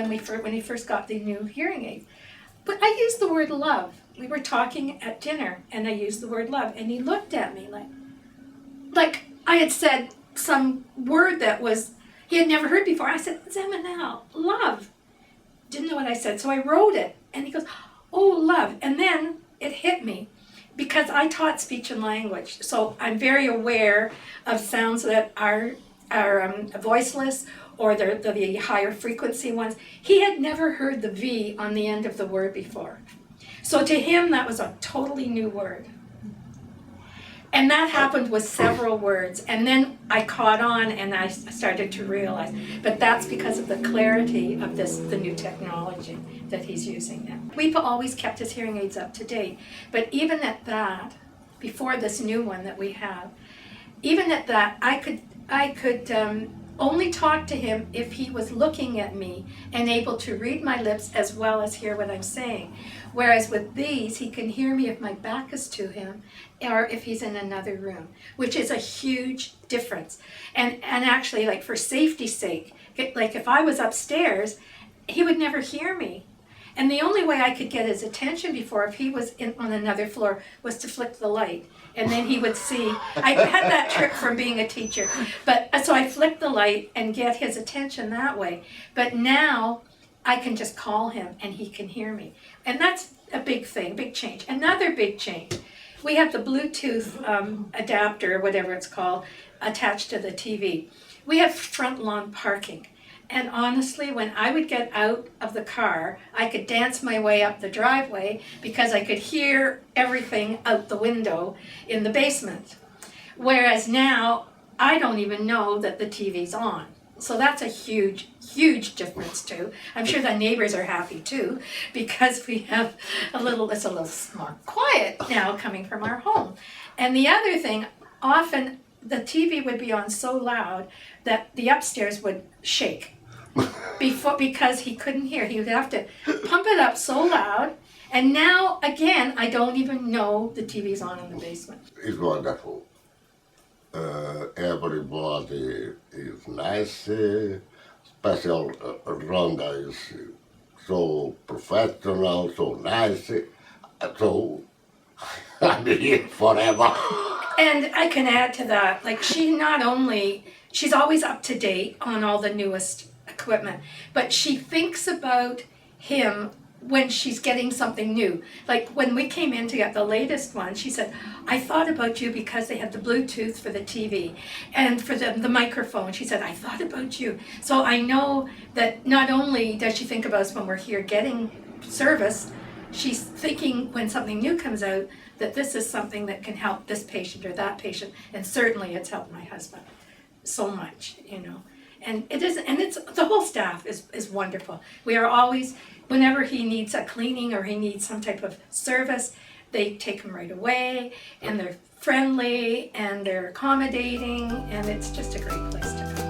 when he first got the new hearing aid. But I used the word love. We were talking at dinner, and I used the word love, and he looked at me like I had said some word that he had never heard before. I said, Zemanel, love. Didn't know what I said, so I wrote it, and he goes, oh, love. And then it hit me, because I taught speech and language, so I'm very aware of sounds that are voiceless, or the higher frequency ones. He had never heard the V on the end of the word before. So to him, that was a totally new word. And that happened with several words. And then I caught on, and I started to realize, but that's because of the clarity of the new technology that he's using now. We've always kept his hearing aids up to date, but even at that, before this new one that we have, even at that, I could only talk to him if he was looking at me and able to read my lips as well as hear what I'm saying. Whereas with these, he can hear me if my back is to him or if he's in another room, which is a huge difference. And actually, like, for safety's sake, like if I was upstairs, he would never hear me. And the only way I could get his attention before, if he was on another floor, was to flick the light. And then he would see. I had that trick from being a teacher. But so I flicked the light and get his attention that way. But now I can just call him and he can hear me. And that's a big thing, big change. Another big change. We have the Bluetooth adapter, whatever it's called, attached to the TV. We have front lawn parking. And honestly, when I would get out of the car, I could dance my way up the driveway because I could hear everything out the window in the basement. Whereas now, I don't even know that the TV's on. So that's a huge, huge difference too. I'm sure the neighbors are happy too, because we have it's a little more quiet now coming from our home. And the other thing, often the TV would be on so loud that the upstairs would shake. Because he couldn't hear. He would have to pump it up so loud. And now, again, I don't even know the TV's on in the basement. It's wonderful. Everybody is nice. Special Rhonda is so professional, so nice. So I'll be here forever. And I can add to that, like, she's always up to date on all the newest equipment, but she thinks about him when she's getting something new. Like when we came in to get the latest one, she said, I thought about you because they had the Bluetooth for the TV and for the microphone. She said, I thought about you. So I know that not only does she think about us when we're here getting service, she's thinking when something new comes out that this is something that can help this patient or that patient. And certainly it's helped my husband so much, And it's the whole staff is wonderful. We are always, whenever he needs a cleaning or he needs some type of service, they take him right away, and they're friendly and they're accommodating, and it's just a great place to come.